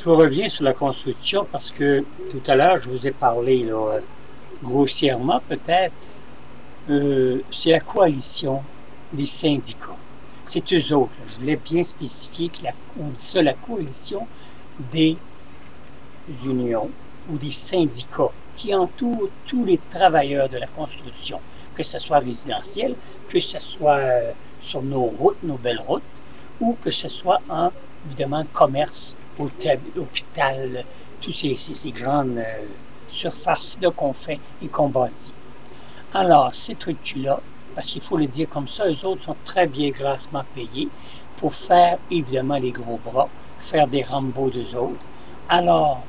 Je reviens sur la construction parce que tout à l'heure, je vous ai parlé, là, grossièrement peut-être, c'est la coalition des syndicats. C'est eux autres, là. Je voulais bien spécifier on dit ça, la coalition des unions ou des syndicats qui entourent tous les travailleurs de la construction, que ce soit résidentiel, que ce soit sur nos routes, nos belles routes, ou que ce soit en, évidemment, commerce, hôpital, toutes ces grandes surfaces-là qu'on fait et qu'on bâtit. Alors, ces trucs-là, parce qu'il faut le dire comme ça, eux autres sont très bien grassement payés pour faire, évidemment, les gros bras, faire des Rambo d'eux autres. Alors,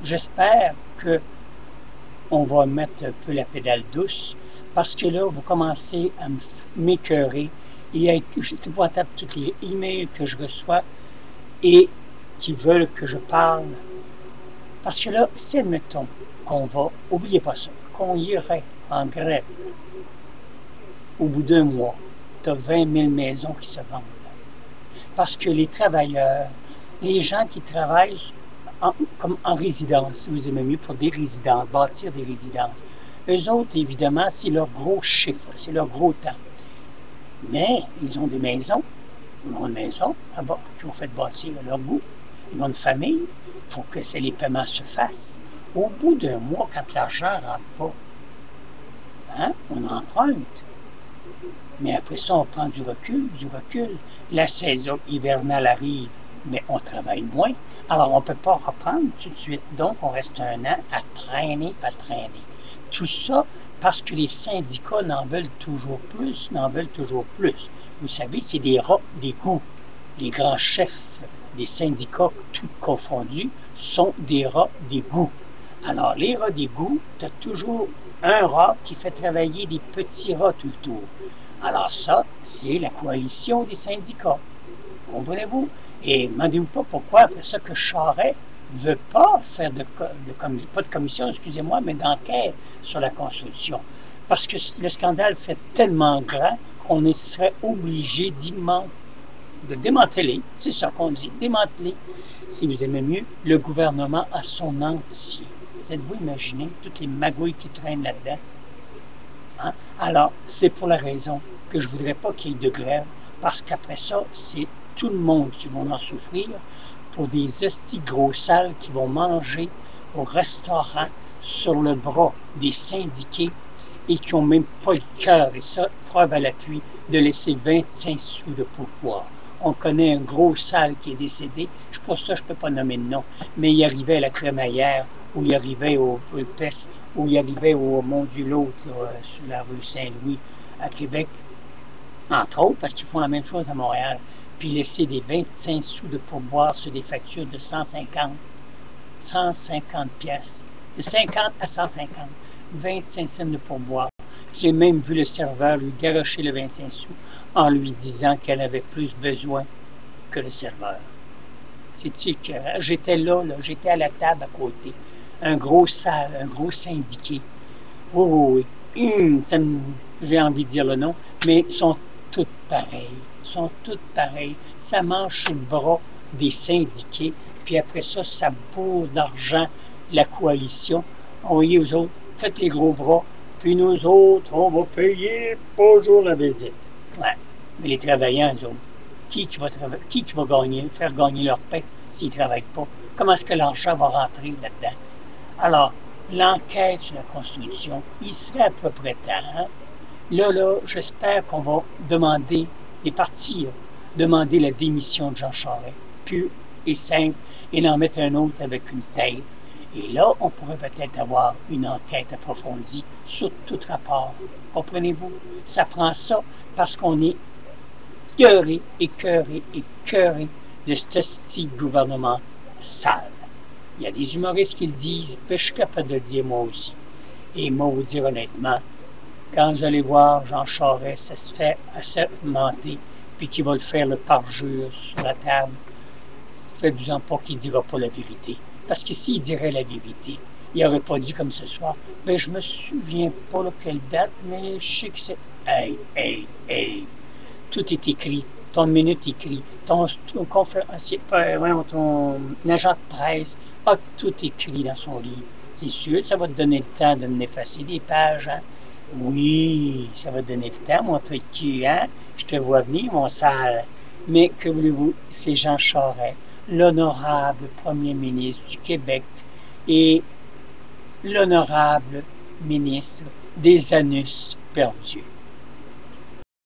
j'espère qu'on va mettre un peu la pédale douce, parce que là, vous commencez à m'écœurer et à être épouvantable tous les emails que je reçois et qui veulent que je parle. Parce que là, si admettons qu'on va, oubliez pas ça, qu'on irait en grève, au bout d'un mois, tu as 20 000 maisons qui se vendent. Parce que les travailleurs, les gens qui travaillent comme en résidence, si vous aimez mieux, pour des résidences, bâtir des résidences, eux autres, évidemment, c'est leur gros chiffre, c'est leur gros temps. Mais ils ont des maisons, ils ont une maison là-bas qui ont fait bâtir à leur goût. Ils ont une famille, il faut que les paiements se fassent. Au bout d'un mois, quand l'argent ne rentre pas, hein, on emprunte. Mais après ça, on prend du recul. La saison hivernale arrive, mais on travaille moins. Alors, on ne peut pas reprendre tout de suite. Donc, on reste un an à traîner. Tout ça parce que les syndicats n'en veulent toujours plus. Vous savez, c'est des rats d'égout. Les grands chefs des syndicats, tout confondus, sont des rats d'égout. Alors, les rats d'égout, tu as toujours un rat qui fait travailler des petits rats tout le tour. Alors ça, c'est la coalition des syndicats. Comprenez-vous? Et demandez-vous pas pourquoi, après ça, que Charest ne veut pas faire pas de commission, excusez-moi, mais d'enquête sur la construction. Parce que le scandale serait tellement grand qu'on serait obligé de démanteler, c'est ça qu'on dit, démanteler, si vous aimez mieux, le gouvernement à son entier. Vous êtes-vous imaginé toutes les magouilles qui traînent là-dedans? Hein? Alors, c'est pour la raison que je ne voudrais pas qu'il y ait de grève, parce qu'après ça, c'est tout le monde qui va en souffrir pour des hosties gros sales qui vont manger au restaurant sur le bras des syndiqués et qui n'ont même pas le cœur, et ça, preuve à l'appui, de laisser 25 sous de pourboire. On connaît un gros sale qui est décédé, pour ça je ne peux pas nommer de nom, mais il arrivait à la crémaillère, ou il arrivait au PES, ou il arrivait au Mont-du-Lot, sur la rue Saint-Louis, à Québec, entre autres, parce qu'ils font la même chose à Montréal, puis laisser des 25 sous de pourboire sur des factures de 150 pièces, de 50 à 150, 25 cents de pourboire. J'ai même vu le serveur lui garocher le 25 sous en lui disant qu'elle avait plus besoin que le serveur. C'est-tu que j'étais là, j'étais à la table à côté. Un gros sale, un gros syndiqué. Oui. J'ai envie de dire le nom, mais ils sont toutes pareilles. Ça mange sur le bras des syndiqués, puis après ça, ça bourre d'argent la coalition. Envoyez aux autres, faites les gros bras, puis nous autres, on va payer toujours la visite. Ouais. Mais les travailleurs, eux autres, qui va faire gagner leur pain s'ils ne travaillent pas? Comment est-ce que l'argent va rentrer là-dedans? Alors, l'enquête sur la Constitution, il serait à peu près temps. Hein? Là, j'espère qu'on va demander, les partis, demander la démission de Jean Charest, pur et simple, et en mettre un autre avec une tête. Et là, on pourrait peut-être avoir une enquête approfondie sur tout rapport. Comprenez-vous? Ça prend ça parce qu'on est écœuré de ce petit gouvernement sale. Il y a des humoristes qui le disent, puis je suis capable de le dire moi aussi. Et moi, vous dire honnêtement, quand vous allez voir Jean Charest, ça se fait assermenter, puis qu'il va le faire le parjure sur la table, faites-vous-en pas qu'il ne dira pas la vérité. Parce que s'il dirait la vérité, il n'aurait pas dit comme ce soir, ben je me souviens pas quelle date, mais je sais que c'est... Hey! Tout est écrit ton minute écrit, ton agent de presse a tout écrit dans son livre. C'est sûr, ça va te donner le temps de n'effacer des pages, hein? Oui, ça va te donner le temps, mon truc de cul, hein? Je te vois venir, mon sale. Mais que voulez-vous, c'est Jean Charest, l'honorable premier ministre du Québec et l'honorable ministre des anus perdus.